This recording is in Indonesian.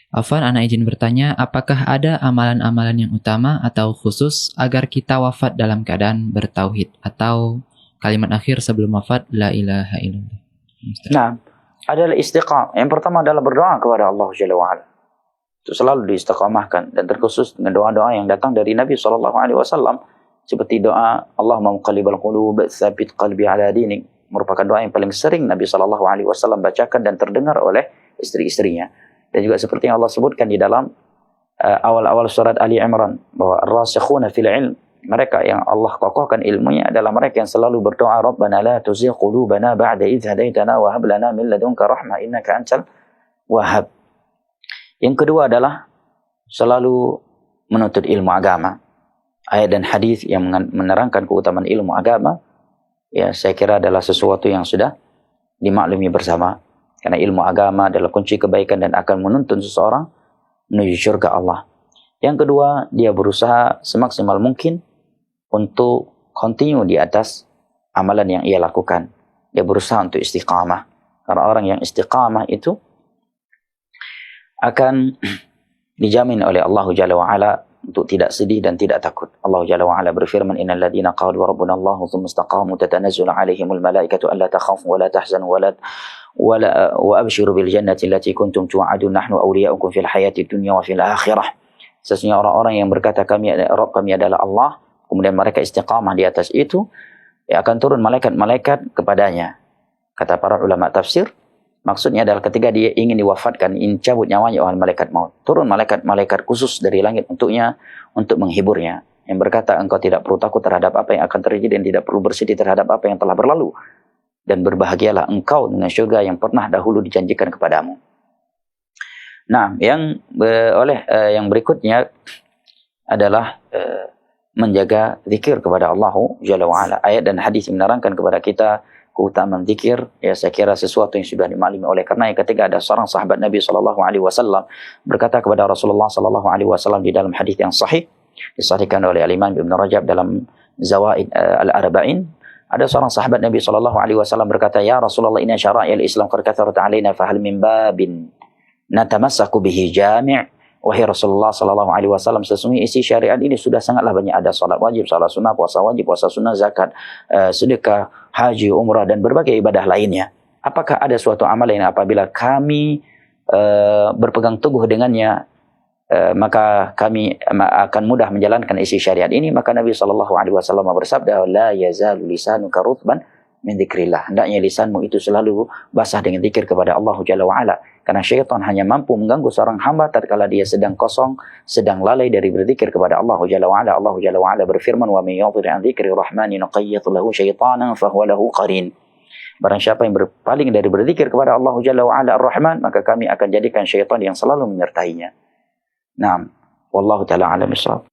Afwan, anak izin bertanya, apakah ada amalan-amalan yang utama atau khusus agar kita wafat dalam keadaan bertauhid atau kalimat akhir sebelum wafat la ilaha illallah? Nah, adalah istiqamah. Yang pertama adalah berdoa kepada Allah Jalla wa'ala. Itu selalu diistiqamahkan, dan terkhusus dengan doa-doa yang datang dari Nabi SAW, seperti doa Allahumma muqallibal qulub tsabit qalbi ala dinik, merupakan doa yang paling sering Nabi SAW bacakan dan terdengar oleh istri-istrinya. Dan juga seperti yang Allah sebutkan di dalam awal-awal surat Ali Imran, bahwa ar-rasikhuna fil ilm, mereka yang Allah kokohkan ilmunya adalah mereka yang selalu berdoa, Rabbana la tuzigh qulubana ba'da idh hadaitana wa hab lana min ladunka rahmah innaka antal wahhab. Yang kedua adalah selalu menuntut ilmu agama. Ayat dan hadis yang menerangkan keutamaan ilmu agama, ya saya kira adalah sesuatu yang sudah dimaklumi bersama. Karena ilmu agama adalah kunci kebaikan dan akan menuntun seseorang menuju surga Allah. Yang kedua, dia berusaha semaksimal mungkin untuk continue di atas amalan yang ia lakukan. Dia berusaha untuk istiqamah. Karena orang yang istiqamah itu akan dijamin oleh Allah Jalla wa'ala untuk tidak sedih dan tidak takut. Allah Jalla wa'ala berfirman, innal ladzina qalu rabbuna Allah tsumma istaqamu tatanazzalu 'alaihimul malaikatu alla takhafu wa la tahzanu wa abshiru bil jannati allati kuntum tu'adun nahnu awliya'ukum fil hayati dunya wa fil akhirah. Sesungguhnya orang-orang yang berkata Rabb kami adalah Allah, kemudian mereka istiqamah di atas itu, ya akan turun malaikat-malaikat kepadanya. Kata para ulama tafsir, maksudnya adalah ketika dia ingin diwafatkan, ingin cabut nyawanya oleh malaikat maut, turun malaikat-malaikat khusus dari langit untuknya, untuk menghiburnya, yang berkata, engkau tidak perlu takut terhadap apa yang akan terjadi dan tidak perlu bersedih terhadap apa yang telah berlalu, dan berbahagialah engkau dengan syurga yang pernah dahulu dijanjikan kepadamu. Nah, yang berikutnya adalah menjaga zikir kepada Allah Jalla wa'ala. Ayat dan hadis menerangkan kepada kita keutamaan zikir, ya saya kira sesuatu yang sudah dimaklumi. Oleh karena ketika ada seorang sahabat Nabi SAW berkata kepada Rasulullah SAW di dalam hadis yang sahih, disahihkan oleh Al-Imam Ibn Rajab dalam Zawaid Al-Arba'in, ada seorang sahabat Nabi SAW berkata, ya Rasulullah, inna syara'il Islam qad katharat alaina fahal min babin natamassaku bihi jami'. Wahai Rasulullah SAW, sesungguhnya isi syariat ini sudah sangatlah banyak. Ada salat wajib, salat sunnah, puasa wajib, puasa sunnah, zakat, sedekah, haji, umrah, dan berbagai ibadah lainnya. Apakah ada suatu amalan yang apabila kami berpegang teguh dengannya, maka kami akan mudah menjalankan isi syariat ini? Maka Nabi SAW bersabda, la yazalu lisanuka rutban min dzikrillah. Hendaknya lisanmu itu selalu basah dengan zikir kepada Allah Jalla wa'ala. Karena syaitan hanya mampu mengganggu seorang hamba tatkala dia sedang kosong, sedang lalai dari berzikir kepada Allah Jalla wa'ala. Allah Jalla wa'ala berfirman, wa may yadhir an dzikri rahmani nuqayyid lahu syaitanan fahuwa lahu qarin. Barang siapa yang berpaling dari berzikir kepada Allah Jalla wa'ala Ar-Rahman, maka kami akan jadikan syaitan yang selalu menyertainya. Naam, wallahu ta'ala a'lam bissawab.